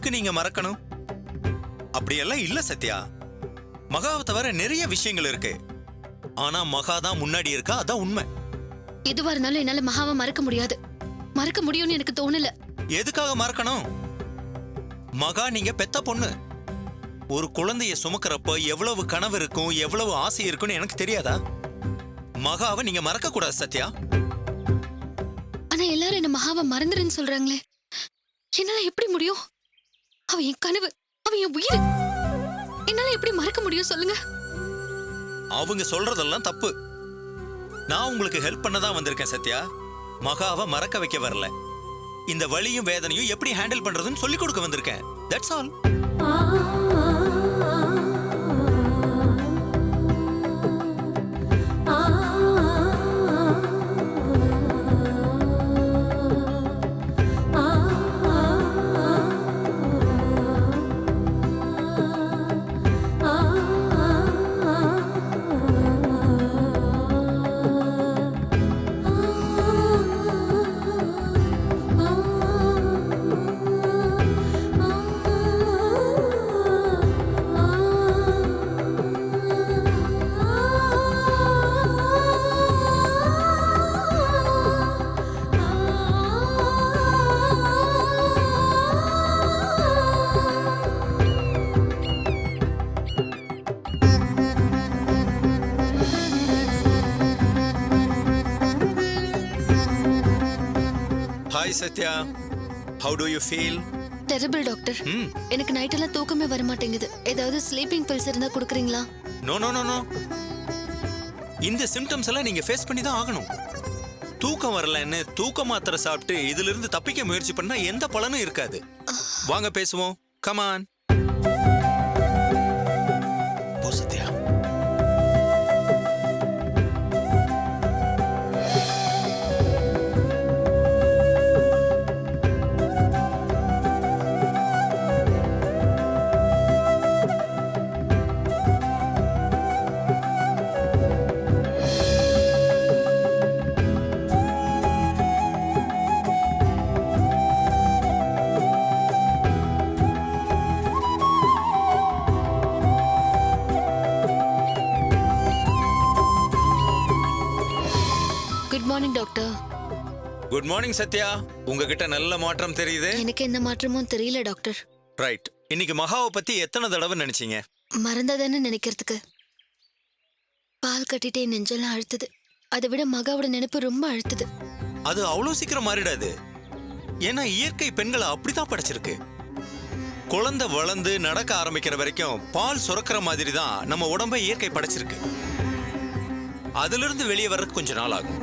எதுக்கு நீங்க மறக்கணும்? அப்படியெல்லாம் இல்ல சத்யா. மகாவை தவிர நிறைய விஷயங்கள் இருக்கு. ஆனா மகா தான் முன்னாடி இருக்கா, அதான் உண்மை. எதுவா இருந்தாலும் என்னால மகாவை மறக்க முடியாது. மறக்க முடியும்னு எனக்கு தோணல. எதுக்காக மறக்கணும்? மகா நீங்க பெத்த பொண்ணு. ஒரு குழந்தைய சுமக்கிறப்ப எவ்வளவு கனவு இருக்கும், எவ்வளவு ஆசை இருக்கும்னு எனக்கு தெரியாதா? மகாவை நீங்க மறக்க கூடாது சத்யா. ஆனா எல்லாரும் என்ன மகாவை மறந்துருன்னு சொல்றாங்களே, என்னால எப்படி முடியும்? அவ என் கனவு, அவ என் உயிர். என்னால எப்படி மறக்க முடியும் சொல்லுங்க? அவங்க சொல்றதெல்லாம் தப்பு. நான் உங்களுக்கு ஹெல்ப் பண்ண தான் வந்திருக்கேன் சத்யா. மகாவை மறக்க வைக்க வரல. இந்த வலியும் வேதனையும் எப்படி ஹேண்டில் பண்றதுன்னு சொல்லி கொடுக்க வந்திருக்கேன். That's all. Hi Sathya, how do you feel? Terrible doctor. எனக்கு நைட் எல்லாம் தூக்கமே வர மாட்டேங்குது. ஏதாவது ஸ்லீப்பிங் பில்ஸ் இருந்தா கொடுக்குறீங்களா? No no no no. இந்த சிம்டம்ஸ் எல்லாம் நீங்க ஃபேஸ் பண்ணி தான் ஆகணும். தூக்கம் வரலன்னு தூக்க மாத்திரை சாப்பிட்டு இதுல இருந்து தப்பிக்க முயற்சி பண்ணா எந்த பலனும் இருக்காது. வாங்க பேசுவோம். Come on. போ Sathya. Good morning doctor. Good morning Sathya. உங்ககிட்ட நல்ல மாற்றம் தெரியுது. எனக்கு எந்த மாற்றமும் தெரியல டாக்டர். ரைட். இன்னைக்கு மகாவை பத்தி எத்தனை தடவை நினைச்சீங்க? மறந்ததானே நினைக்கிறதுக்கு. பால் கட்டிட்டே நெஞ்செல்லாம் அழுத்துது. அதை விட மகாவோட நினைப்பு ரொம்ப அழுத்துது. அது அவ்வளவு சீக்கிரம் மாறிடாது. ஏன்னா இயற்கை பெண்களை அப்படிதான் படைச்சிருக்கு. குழந்தை வளர்ந்து நடக்க ஆரம்பிக்கிற வரைக்கும் பால் சுரக்கிற மாதிரி தான் நம்ம உடம்பை இயற்கை படைச்சிருக்கு. அதுல இருந்து வெளியே வர்றதுக்கு கொஞ்சம் நாள் ஆகும்.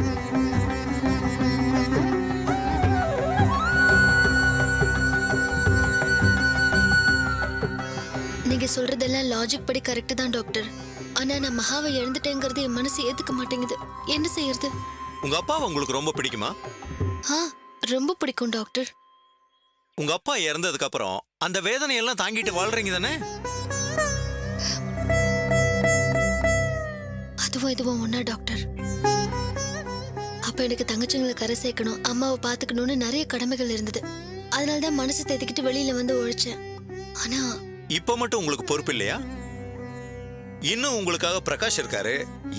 நீங்க சொல்றதெல்லாம் லாஜிக் படி கரெக்ட் தான் டாக்டர். ஆனா நான் மகாவை இழந்துட்டேங்கிறது என் மனசு ஏத்துக்க மாட்டேங்குது. என்ன செய்யறது? உங்க அப்பாவை உங்களுக்கு ரொம்ப பிடிக்குமா? ரொம்ப பிடிக்கும் டாக்டர். உங்க அப்பா இறந்ததுக்கு அப்புறம் அந்த வேதனையெல்லாம் தாங்கிட்டு வாழ்றீங்க தானே? அதுவும் இதுவும் ஒண்ணா டாக்டர்? அப்ப எனக்கு தங்கச்சிங்களை கரை சேர்க்கணும், அம்மாவை பாத்துக்கணும்னு நிறைய கடமைகள் இருந்தது. அதனாலதான் மனசு தேத்திக்கிட்டு வெளியில வந்து உழைச்சேன். ஆனா இப்ப மட்டும் உங்களுக்கு பொறுப்பு இல்லையா? இன்னும் உங்களுக்காக பிரகாஷ் இருக்காரு.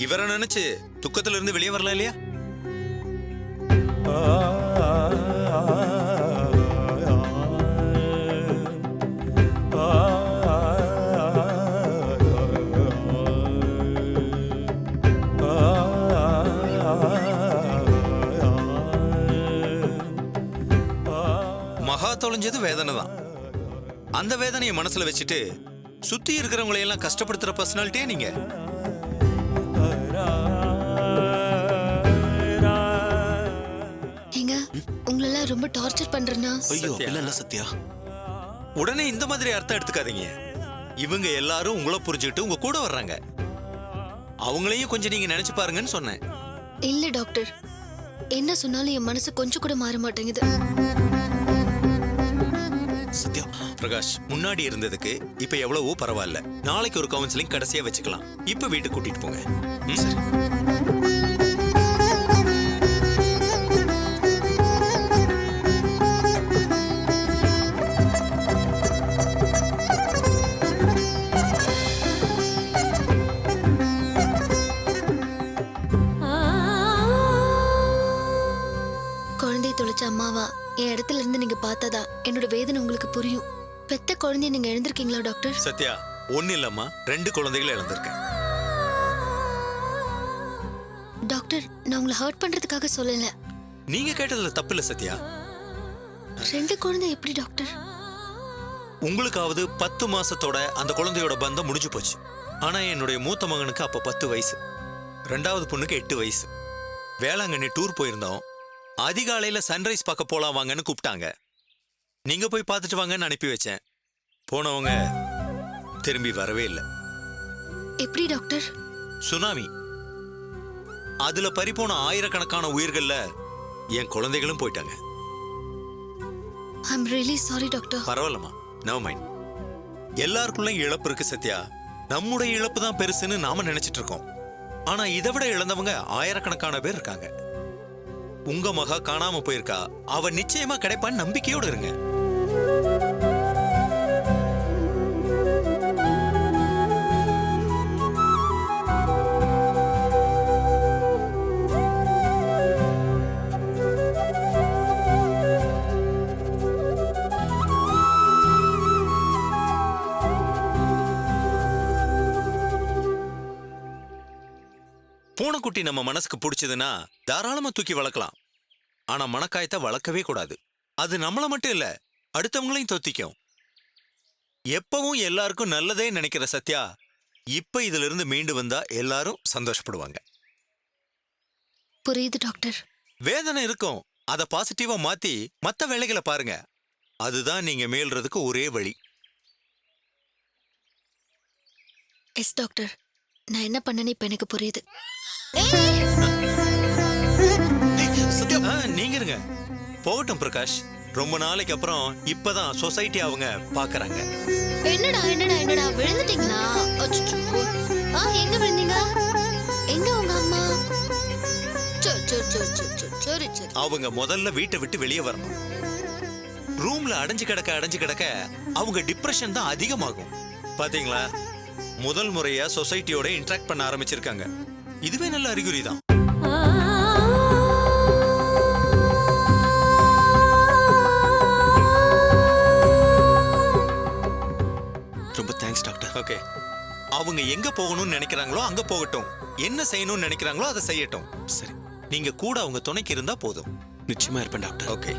இவரை நினைச்சு துக்கத்துல இருந்து வெளியே வரலாம் இல்லையா? மகா தொலைஞ்சது வேதனை தான். அந்த வேதனையை மனசுல வச்சுட்டு சுத்தி இருக்கிறவங்களை எல்லாம் கஷ்டப்படுத்துற பர்சனாலிட்டியே நீங்க. ஏங்க உங்களெல்லாம் ரொம்ப டார்ச்சர் பண்றேன்னா? ஐயோ இல்ல சத்யா, உடனே இந்த மாதிரி அர்த்தம் எடுத்துக்காதீங்க. இவங்க எல்லாரும் உங்களை புரிஞ்சுக்கிட்டு உங்க கூட வர்றாங்க. அவங்களையும் கொஞ்சம் நீங்க நினைச்சு பாருங்கன்னு சொன்னேன். இல்ல டாக்டர், என்ன சொன்னாலும் என் மனசு கொஞ்சம் கூட மாற மாட்டேங்குது. சத்யா, பிரகாஷ் முன்னாடி இருந்ததுக்கு இப்ப எவ்வளவோ பரவாயில்ல. நாளைக்கு ஒரு கவுன்சிலிங் கடைசியா வச்சுக்கலாம். இப்ப வீட்டுக்கு கூட்டிட்டு போங்க. சரி. பார்த்தாதான் என்னோட வேதனை உங்களுக்கு புரியும். பெத்த குழந்தைய நீங்க எழுந்திருக்கீங்களா டாக்டர்? சத்யா, ஒண்ணு இல்லம்மா, 2 குழந்தைகளை இழந்திருக்கேன். டாக்டர், நான் உங்களை ஹர்ட் பண்றதுக்காக சொல்லல. நீங்க கேட்டதுல தப்பு இல்ல சத்யா. 2 குழந்தை எப்படி டாக்டர்? உங்களுக்காவது 10 மாசத்தோட அந்த குழந்தையோட பந்தம் முடிஞ்சு போச்சு. ஆனா என்னுடைய மூத்த மகனுக்கு அப்ப 10 வயசு, 2வது பொண்ணுக்கு 8 வயசு. வேளாங்கண்ணி டூர் போயிருந்தோம். அதிகாலையில சன்ரைஸ் பார்க்க போலாம் வாங்கன்னு கூப்பிட்டாங்க. நீங்க போய் பார்த்துட்டு வாங்கன்னு அனுப்பி வச்சேன். போனவங்க திரும்பி வரவே இல்லை. எப்படி டாக்டர்? சுனாமி. அதுல பறிபோன ஆயிரக்கணக்கான உயிர்கள்ல என் குழந்தைகளும் போயிட்டாங்க. I'm really sorry doctor. பரவாயில்லம்மா, நோ மைண்ட். எல்லாருக்குள்ளயும் இழப்பு இருக்கு சத்யா. நம்முடைய இழப்பு தான் பெருசுன்னு நாம நினைச்சிட்டு இருக்கோம். ஆனா இதை விட இழந்தவங்க ஆயிரக்கணக்கான பேர் இருக்காங்க. உங்க மகா காணாம போயிருக்கா, அவ நிச்சயமா கிடைப்பான்னு நம்பிக்கையோடு இருங்க. பூனைக்குட்டி நம்ம மனசுக்கு பிடிச்சதுன்னா தாராளமா தூக்கி வளர்க்கலாம். ஆனா மனக்காயத்தை வளர்க்கவே கூடாது. அது நம்மள மட்டும் இல்ல, அடுத்தவங்களையும் தொத்திக்கும். எப்பவும் எல்லாருக்கும் நல்லதே நினைக்கிற சத்யா, இப்ப இதுல இருந்து மீண்டு வந்தா எல்லாரும் சந்தோஷப்படுவாங்க. புரியுது டாக்டர். வேதனை இருக்கும், அதை பாசிட்டிவா மாத்தி மத்த வேலைகளை பாருங்க. அதுதான் நீங்க மேல்றதுக்கு ஒரே வழி. எஸ் டாக்டர், நான் என்ன பண்ணேன்னு இப்ப எனக்கு புரியுது. நீங்க இருங்க, போகட்டும் பிரகாஷ். ரொம்ப நாளைக்கு அப்புறம் இப்பதான் சொசைட்டி அவங்க பாக்குறாங்க. என்னடா என்னடா என்னடா விழுந்துட்டீங்களா? அச்சச்சோ. எங்க விழுந்தீங்க? எங்க உங்க அம்மா? சரி சரி. அவங்க முதல்ல வீட்டை விட்டு வெளியே வரணும். ரூம்ல அடைஞ்சு கிடக்க அவங்க டிப்ரெஷன் தான் அதிகமாகும். பாத்தீங்களா, முதல் முறையா சொசைட்டியோட இன்டராக்ட் பண்ண ஆரம்பிச்சிருக்காங்க. இதுவே நல்ல அறிகுறி தான். ரொம்ப தேங்க்ஸ் டாக்டர். ஓகே, அவங்க எங்க போகணும்னு நினைக்கிறாங்களோ அங்க போகட்டும். என்ன செய்யணும்னு நினைக்கிறாங்களோ அதை செய்யட்டும். சரி, நீங்க கூட அவங்க துணைக்கு இருந்தா போதும். நிச்சயமா இருப்பேன் டாக்டர். ஓகே.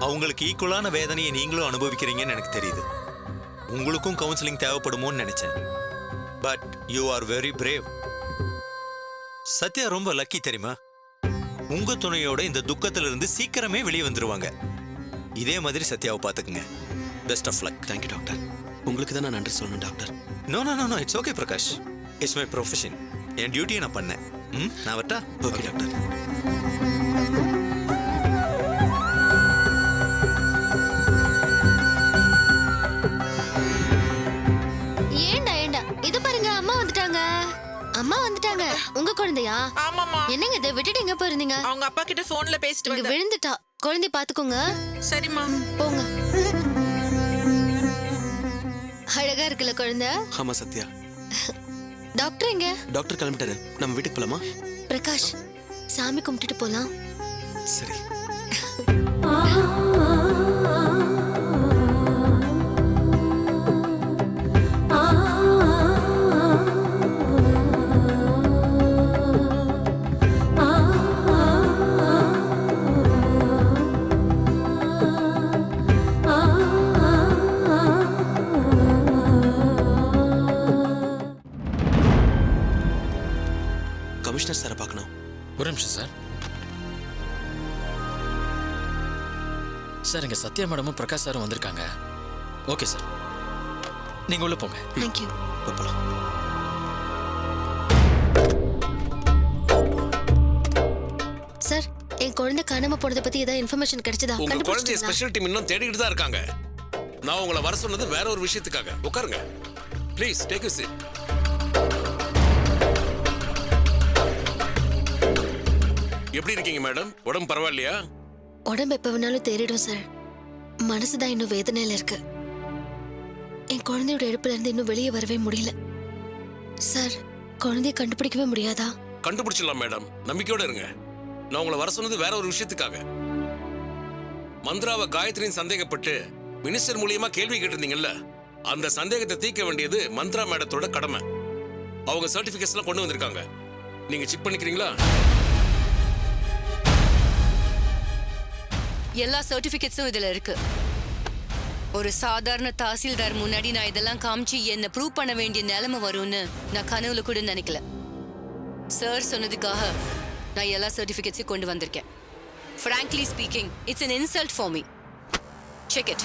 அவங்களுக்கு ஈக்குவலான வேதனையை நீங்களும் அனுபவிக்கிறீங்கன்னு எனக்கு தெரியுது. உங்களுக்கும் கவுன்சிலிங் தேவைப்படுமோன்னு நினைச்சேன். But you are very brave. Sathya ரொம்ப லக்கி தெரியுமா? உங்க துணையோட இந்த துக்கத்துல இருந்து சீக்கிரமே வெளியே வந்துருவாங்க. இதே மாதிரி சத்யாவை பாத்துக்குங்க. Best of luck. Thank you doctor. உங்களுக்கு தான் நான் நன்றி சொல்லணும் doctor. No no no no, it's okay Prakash. It's my profession. என் டியூட்டியை நான் பண்ணேன். நான் வரட்டா? Okay doctor. அம்மா வந்துட்டாங்க. உங்க குழந்தையா? ஆமாமா. என்னங்க இதை விட்டுட்டு எங்க போயிருந்தீங்க? அவங்க அப்பா கிட்ட போன்ல பேசிட்டு இங்க வந்தேன். விழுந்துட்டா. குழந்தை பாத்துக்கோங்க. சரிம்மா. போங்க. அழகா இருக்குல்ல குழந்தை? ஆமா சத்யா. டாக்டர் எங்க? டாக்டர் கிளம்பிட்டாரு. நம்ம வீட்டுக்கு போலாமா? பிரகாஷ், சாமி கும்பிட்டுட்டு போலாம். சரி. கமிஷனர் சாரை பார்க்கணும். ஒரு நிமிஷம் சார். சார், இங்க சத்யா மேடமும் பிரகாஷ் சாரும் வந்திருக்காங்க. ஓகே சார், நீங்க உள்ள போங்க. தேங்க்யூ. போலாம். சார், என் குழந்தை காணாம போனதை பத்தி ஏதாவது இன்ஃபர்மேஷன் கிடைச்சதா? உங்க குழந்தைய கண்டுபிடிச்சிட்டீங்களா? ஸ்பெஷல் டீம் இன்னும் தேடிக்கிட்டு தான் இருக்காங்க. நான் உங்களை வர சொன்னது வேற ஒரு விஷயத்துக்காக. உட்காருங்க ப்ளீஸ், டேக் யூ சீட். எப்படி இருக்கீங்க மேடம்? உடம்பு பரவாயில்லையா? உடம்பு எப்ப வேணாலும் தேறிடும் சார். மனசுதான் இன்னும் வேதனையில இருக்கு. என் குழந்தையோட இடுப்புல இருந்து இன்னும் வெளியே வரவே முடியல சார். குழந்தைய கண்டுபிடிக்கவே முடியாதா? கண்டுபிடிச்சிடலாம் மேடம், நம்பிக்கையோட இருங்க. நான் உங்களை வர சொன்னது வேற ஒரு விஷயத்துக்காக. மந்த்ராவை காயத்ரின்னு சந்தேகப்பட்டு மினிஸ்டர் மூலியமா கேள்வி கேட்டிருந்தீங்கல்ல, அந்த சந்தேகத்தை தீர்க்க வேண்டியது மந்த்ரா மேடத்தோட கடமை. அவங்க சர்டிபிகேட்ஸ் எல்லாம் கொண்டு வந்திருக்காங்க. நீங்க செக் பண்ணிக்கிறீங்களா? எல்லா சர்டிபிகேட்ஸும் இதுல இருக்கு. ஒரு சாதாரண தாசில்தார் முன்னாடி நான் இதெல்லாம் காமிச்சு என்ன ப்ரூவ் பண்ண வேண்டிய நிலைமை வரும்னு நான் கனவுல கூட நினைக்கல. சார் சொன்னதுக்காக நான் எல்லா சர்டிபிகேட்ஸையும் கொண்டு வந்திருக்கேன். Frankly speaking, it's an insult for me. Check it.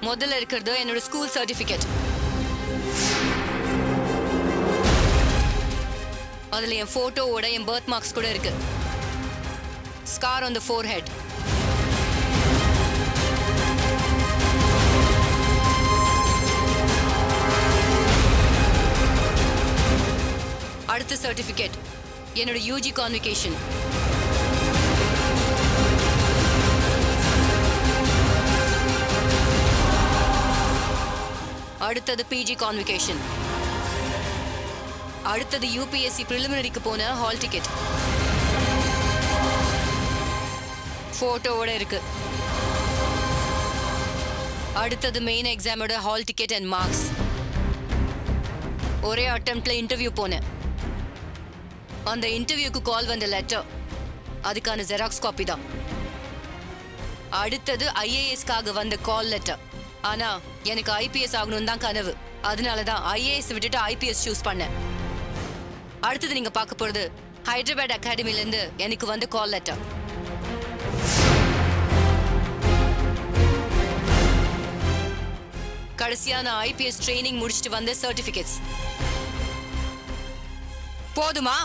முதல்ல இருக்கிறது என்னோட ஸ்கூல் சர்டிபிகேட். அதுல என் போட்டோவோட என் பர்த் மார்க்ஸ் கூட இருக்கு. Scar on the forehead. அடுத்த சர்டிபிகேட் என்னோட யூஜி கான்வகேஷன். அடுத்தது பிஜி கான்வகேஷன். அடுத்தது யூபிஎஸ்சி பிரிலிமினரிக்கு போன ஹால் டிக்கெட். போட்டோவோட இருக்கு. அடுத்தது மெயின் எக்ஸாமோட ஹால் டிக்கெட் அண்ட் மார்க்ஸ். ஒரே அட்டெம்ப்ட்ல இன்டர்வியூ போனேன். அந்த இன்டர்வியூக்கு கால் வந்த லெட்டர், அதுக்கான ஜெராக்ஸ் காப்பி தான். அடுத்தது ஐஏஎஸ்க்காக வந்த கால் லெட்டர். ஆனா எனக்கு ஐபிஎஸ் ஆகணும்னு தான் கனவு. அதனால தான் ஐஏஎஸ் விட்டுட்டு ஐபிஎஸ் சூஸ் பண்ணேன். அடுத்தது நீங்க பார்க்க போறது ஹைதராபாத் அகாடமில இருந்து எனக்கு வந்த கால் லெட்டர். கடைசியா நான் ஐபிஎஸ் ட்ரைனிங் முடிச்சிட்டு வந்த சர்டிபிகேட்ஸ். போதுமா?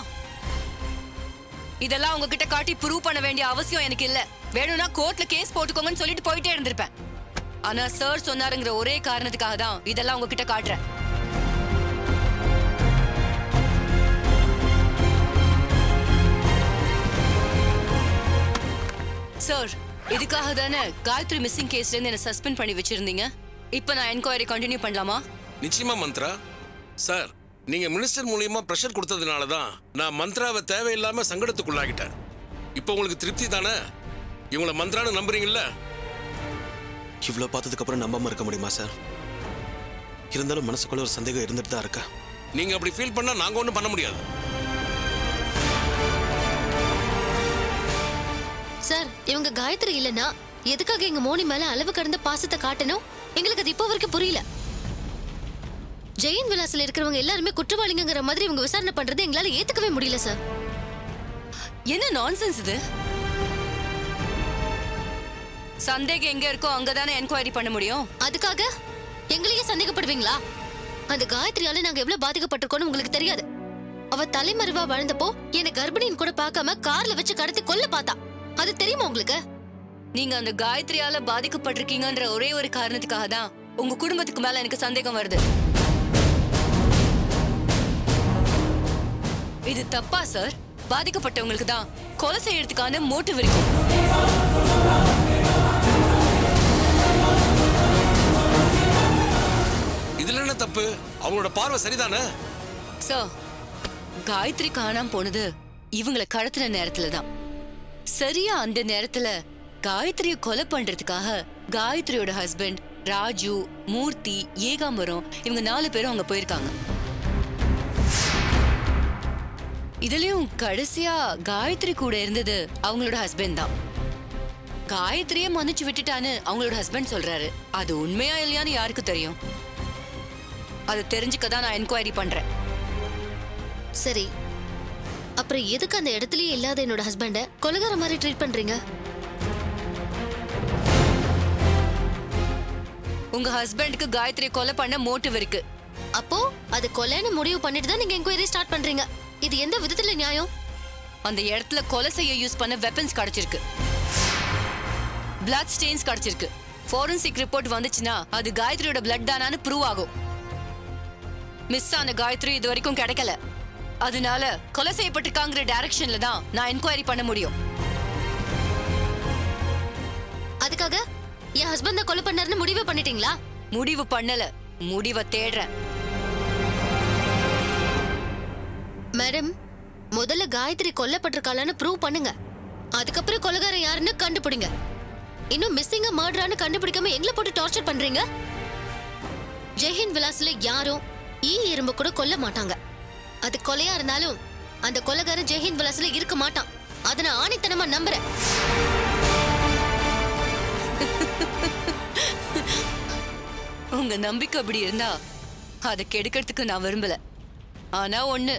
இதெல்லாம் உங்ககிட்ட காட்டி ப்ரூவ் பண்ண வேண்டிய அவசியம் எனக்கு இல்ல. வேணும்னா கோர்ட்ல கேஸ் போட்டுக்கோங்கன்னு சொல்லிட்டு போயிட்டே இருந்திருப்பேன். ஆனா சார் சொன்னாருங்கிற ஒரே காரணத்துக்காக தான் இதெல்லாம் உங்ககிட்ட காட்டுறேன். சார், இதுக்காக தானே காயத்ரி மிஸ்ஸிங் கேஸ்ல இருந்து என்ன சஸ்பெண்ட் பண்ணி வச்சிருந்தீங்க. இப்போ நான் என்கொயரி கண்டினியூ பண்ணலாமா? நிச்சயமா மந்த்ரா. சார், நீங்க மினிஸ்டர் மூலியமா பிரஷர் கொடுத்ததுனால தான் நான் மந்த்ராவை தேவையில்லாம சங்கடத்துக்குள்ளாகிட்டேன். இப்போ உங்களுக்கு திருப்தி தானே? இவங்களை மந்த்ரான்னு நம்புறீங்கல்ல? இவ்வளோ பார்த்ததுக்கு அப்புறம் நம்பாம இருக்க முடியுமா சார்? இருந்தாலும் மனசுக்குள்ள ஒரு சந்தேகம் இருந்துட்டு தான் இருக்கா. நீங்க அப்படி ஃபீல் பண்ணா நாங்க ஒன்றும் பண்ண முடியாது. சார், இவங்க காயத்ரி இல்லனா எதுக்காக எங்க மோனி மேல அளவு கடந்த பாசத்தை காட்டணும்? எங்களுக்கு அது இப்போ வரைக்கும் புரியல. ஜெயின் விலாஸ்ல இருக்கிறவங்க எல்லாருமே குற்றவாளிங்கிற மாதிரி இவங்க விசாரணை பண்றது எங்களால ஏத்துக்கவே முடியல சார். என்ன நான்சென்ஸ் இது? சந்தேகம் எங்க இருக்கோ அங்கதானே என்கொயரி பண்ண முடியும். அதுக்காக எங்களையே சந்தேகப்படுவீங்களா? அந்த காயத்ரியால நாங்க எவ்வளவு பாதிக்கப்பட்டிருக்கோம்னு உங்களுக்கு தெரியாது. அவ தலைமறைவா வாழ்ந்தப்போ என்ன கர்ப்பிணின்னு கூட பார்க்காம கார்ல வச்சு கடத்தி கொல்ல பார்த்தா. அது தெரியுமா உங்களுக்கு? நீங்க அந்த காயத்ரியால பாதிக்கப்பட்டிருக்கீங்கன்ற ஒரே ஒரு காரணத்துக்காக தான் உங்க குடும்பத்துக்கு மேல எனக்கு சந்தேகம் வருது. இது தப்பா சார்? பாதிக்கப்பட்டவங்களுக்கு தான் கொலை செய்யறதுக்கான மோட்டிவ் இருக்கு. இதுல என்ன தப்பு? அவங்களோட பார்வை சரிதானே? சார், காயத்ரி காணாம போனது இவங்களை கடத்தின நேரத்துல தான். சரியா அந்த நேரத்துல காயத்ரியை கொலை பண்றதுக்காக காயத்ரியோட ஹஸ்பண்ட் ராஜு, மூர்த்தி, ஏகாம்பரம் இவங்க 4 பேரும் அங்க போயிருக்காங்க. இதுலயும் கடைசியா காயத்ரி கூட இருந்தது அவங்களோட ஹஸ்பண்ட் தான். காயத்ரியே மன்னிச்சு விட்டுட்டான்னு அவங்களோட ஹஸ்பண்ட் சொல்றாரு. அது உண்மையா இல்லையான்னு யாருக்கு தெரியும்? அதை தெரிஞ்சுக்கதான் நான் என்கொயரி பண்றேன். சரி, அப்புறம் எதுக்கு அந்த இடத்துலயே இல்லாத என்னோட ஹஸ்பண்ட கொலைகார மாதிரி ட்ரீட் பண்றீங்க? உங்க ஹஸ்பண்டுக்கு காயத்ரியை கொலை பண்ண மோட்டிவ் இருக்கு. அப்போ அது கொலைன்னு முடிவு பண்ணிட்டு தான் நீங்க என்கொயரி ஸ்டார்ட் பண்றீங்க. இது எந்த விதத்துல நியாயம்? அந்த இடத்துல கொலை செய்ய யூஸ் பண்ண வெப்பன்ஸ் கிடைச்சிருக்கு. பிளட் ஸ்டெயின்ஸ் கிடைச்சிருக்கு. ஃபோரன்சிக் ரிப்போர்ட் வந்துச்சுன்னா அது காயத்ரியோட பிளட் தானான்னு ப்ரூவ் ஆகும். மிஸ் ஆன காயத்ரி இது வரைக்கும் கிடைக்கல. அதனால கொலை செய்யப்பட்டிருக்காங்கிற டைரக்ஷன்ல தான் நான் என்கொயரி பண்ண முடியும். அதுக்காக என் ஹஸ்பண்ட கொலை பண்ணாருன்னு முடிவு பண்ணிட்டீங்களா? முடிவு பண்ணல, முடிவை தேடுறேன். மேடம், முதல்ல காயத்ரி கொல்லப்பட்டிருக்காளான்னு ப்ரூவ் பண்ணுங்க. அதுக்கப்புறம் கொலைகாரன் யாருன்னு கண்டுபிடிங்க. இன்னும் மிஸ்ஸிங்கா மர்டரான்னு கண்டுபிடிக்காம எங்களை போட்டு டார்ச்சர் பண்றீங்க. ஜெயஹிந்த் விலாஸ்ல யாரும் எறும்பு கூட கொல்ல மாட்டாங்க. அது கொலையா இருந்தாலும் அந்த கொலைகாரன் ஜெயஹிந்த் விலாஸ்ல இருக்க மாட்டான். அதை நான் ஆணித்தனமா நம்புறேன். உங்க நம்பிக்கை அப்படி இருந்தா அதை கெடுக்கிறதுக்கு நான் விரும்பல. ஆனா ஒண்ணு,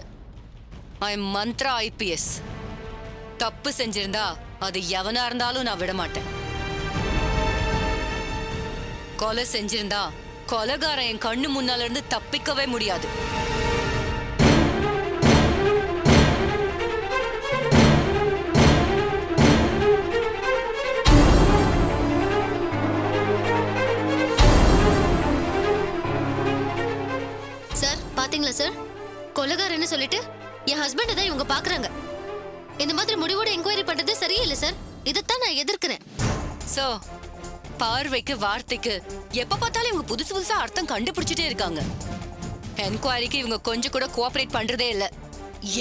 ஐ மந்த்ரா IPS. தப்பு செஞ்சிருந்தா அது எவனா இருந்தாலும் நான் விட மாட்டேன். கொலை செஞ்சிருந்தா கொலைகாரன் என் கண்ணு முன்னால இருந்து தப்பிக்கவே முடியாது. சார், பாத்தீங்களா சார்? கொலைகாரன்னு சொல்லிட்டு என் ஹஸ்பண்ட் தான் இவங்க பாக்குறாங்க. இந்த மாதிரி முடிவோட என்கொயரி பண்றது சரியில்லை சார். இதைத்தான் நான் எதிர்க்கிறேன். சோ, பார்வைக்கு வார்த்தைக்கு எப்ப பார்த்தாலும் இவங்க புதுசு புதுசா அர்த்தம் கண்டுபிடிச்சிட்டே இருக்காங்க. என்கொயரிக்கு இவங்க கொஞ்சம் கூட கோஆபரேட் பண்றதே இல்ல.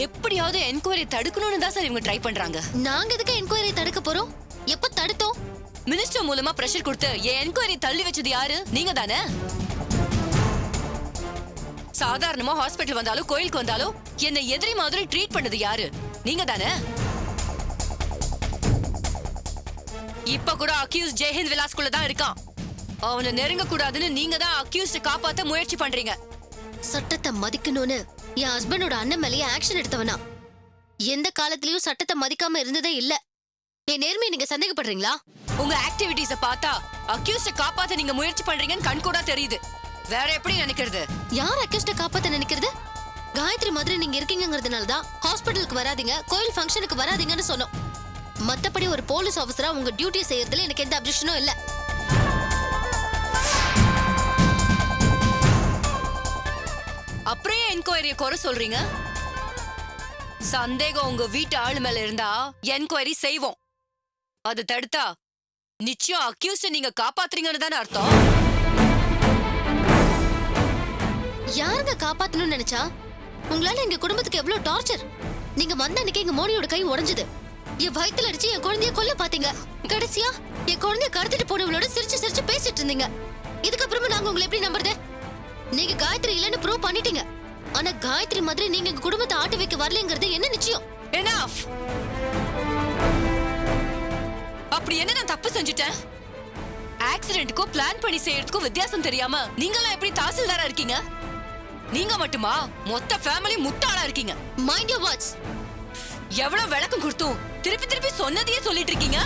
எப்படியாவது என்கொயரி தடுக்கணும்னு தான் சார் இவங்க ட்ரை பண்றாங்க. நாங்க எதுக்கு என்கொயரி தடுக்க போறோம்? எப்ப தடுத்தோம்? மினிஸ்டர் மூலமா பிரஷர் கொடுத்து என் என்கொயரி தள்ளி வச்சது யாரு? நீங்க தானே. சாதாரணமா ஹாஸ்பிட்டல் வந்தாலும் கோயிலுக்கு வந்தாலும் என்ன எதிரி மாதிரி ட்ரீட் பண்ணது யாரு? நீங்க தானே. இப்ப கூட அக்யூஸ் ஜெயஹிந்த் விலாஸ்குள்ள தான் இருக்கான். அவனை நெருங்க கூடாதுன்னு நீங்க தான் அக்யூஸ்ட காப்பாத்த முயற்சி பண்றீங்க. சட்டத்தை மதிக்கணும்னு என் ஹஸ்பண்டோட அண்ணன் மேலேயே ஆக்ஷன் எடுத்தவனா? எந்த காலத்திலயும் சட்டத்தை மதிக்காம இருந்ததே இல்ல. என் நேர்மையை நீங்க சந்தேகப்படுறீங்களா? உங்க ஆக்டிவிட்டீஸ பார்த்தா அக்யூஸ்ட காப்பாத்த நீங்க முயற்சி பண்றீங்கன்னு கண் கூட தெரியுது. வேற எப்படி நினைக்கிறது? யார் அக்யூஸ்ட காப்பாத்த நினைக்கிறது? காயத்ரி மாதிரி நீங்க இருக்கீங்கிறதுனால தான் ஹாஸ்பிட்டலுக்கு வராதீங்க, கோயில் ஃபங்க்ஷனுக்கு வராதீங்கன்னு சொன்னோம். மத்தபடி ஒரு போலீஸ் ஆபீசரா உங்க டியூட்டி செய்யறதுல எனக்கு எந்த அப்ஜெக்ஷனும் இல்ல. அப்புறம் என்கொயரிய குறை சொல்றீங்க? சந்தேகம் உங்க வீட்டு ஆளு மேல இருந்தா என்கொயரி செய்வோம். அது தடுத்தா நிச்சயம் அக்யூஸ்ட நீங்க காப்பாத்துறீங்கன்னு தானே அர்த்தம். யாருங்க காப்பாத்தணும்னு நினைச்சா? உங்களால எங்க குடும்பத்துக்கு எவ்வளவு டார்ச்சர். நீங்க வந்த அன்னைக்கு எங்க மோனியோட கை உடைஞ்சது. என் வயித்துல அடிச்சு என் குழந்தைய கொல்ல பாத்தீங்க. கடைசியா என் குழந்தைய கடத்திட்டு போனவங்களோட சிரிச்சு சிரிச்சு பேசிட்டு இருந்தீங்க. இதுக்கப்புறமா நாங்க உங்களை எப்படி நம்புறது? நீங்க காயத்ரி இல்லன்னு ப்ரூவ் பண்ணிட்டீங்க. ஆனா காயத்ரி மாதிரி நீங்க எங்க குடும்பத்தை ஆட்டி வைக்க வரலங்கிறது என்ன நிச்சயம்? Enough. அப்படி என்ன நான் தப்பு செஞ்சுட்டேன்? ஆக்சிடென்ட்க்கும் பிளான் பண்ணி செய்யறதுக்கும் வித்தியாசம் தெரியாம நீங்களாம் எப்படி தாசில்தாரா இருக்கீங்க? நீங்க மட்டுமா மொத்த ஃபேமிலி முட்டாளா இருக்கீங்க. Mind your words. எவ்வளவு விளக்கம் கொடுத்தோம் திருப்பி திருப்பி சொன்னதையே சொல்லிட்டு இருக்கீங்க.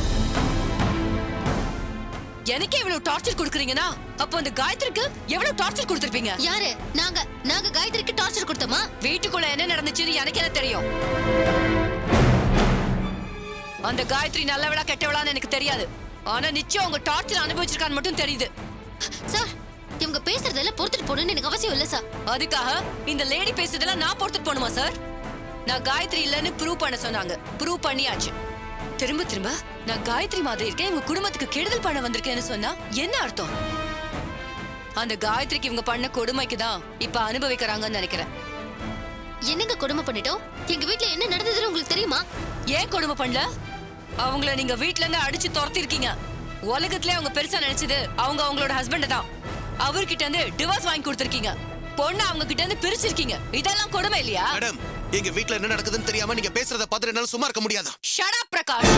எனக்கே இவ்வளவு டார்ச்சர் கொடுக்குறீங்கன்னா அப்போ அந்த காயத்ரிக்கு எவ்வளவு டார்ச்சர் கொடுத்திருப்பீங்க? யாரு? நாங்க காயத்ரிக்கு டார்ச்சர் கொடுத்தோமா? வீட்டுக்குள்ள என்ன நடந்துச்சுன்னு எனக்கு என்ன தெரியும்? அந்த காயத்ரி நல்லவளா கெட்டவளான்னு எனக்கு தெரியாது. ஆனா நிச்சயம் உங்க டார்ச்சர் அனுபவிச்சிருக்கான்னு மட்டும் தெரியுது. சார், இவங்க பேசுறதெல்லாம் பொறுத்துட்டு போகணும்னு எனக்கு அவசியம் இல்ல சார். அதுக்காக இந்த லேடி பேசுறதெல்லாம் நான் பொறுத்துட்டு போகணுமா சார்? நான் காயத்ரி இல்லன்னு ப்ரூவ் பண்ண சொன்னாங்க. ப்ரூவ் பண்ணியாச்சு. திரும்ப திரும்ப நான் காயத்ரி மாதிரி இருக்கேன், இவங்க குடும்பத்துக்கு கெடுதல் பண்ண வந்திருக்கேன்னு சொன்னா என்ன அர்த்தம்? அந்த காயத்ரிக்கு இவங்க பண்ண கொடுமைக்கு தான் இப்ப அனுபவிக்கிறாங்கன்னு நினைக்கிறேன். என்னங்க கொடுமை பண்ணிட்டோம்? எங்க வீட்ல என்ன நடந்ததுன்னு உங்களுக்கு தெரியுமா? ஏன் கொடுமை பண்ணல? அவங்கள நீங்க வீட்ல இருந்து அடிச்சு துரத்திருக்கீங்க. உலகத்திலே அவங்க பெருசா நினைச்சது அவங்களோட ஹஸ்பண்ட் தான். அவர்கிட்ட இருந்து டிவோர்ஸ் வாங்கி கொடுத்திருக்கீங்க. பொண்ணு அவங்க கிட்ட இருந்து பிரிச்சிருக்கீங்க. இதெல்லாம் கொடுமை இல்லையா? மேடம், எங்க வீட்ல என்ன நடக்குதுன்னு தெரியாம நீங்க பேசுறத பார்த்து என்னால சும்மா இருக்க முடியாது. Shut up Prakash.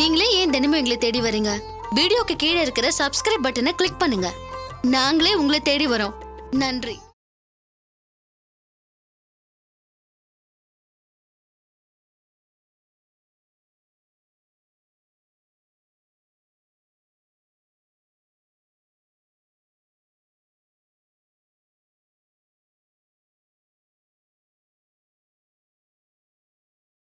நீங்களே ஏன் தினமும் எங்களை தேடி வரீங்க? வீடியோக்கு கீழே இருக்கிற சப்ஸ்கிரைப் பட்டனை கிளிக் பண்ணுங்க. நாங்களே உங்களை தேடி வரோம். நன்றி.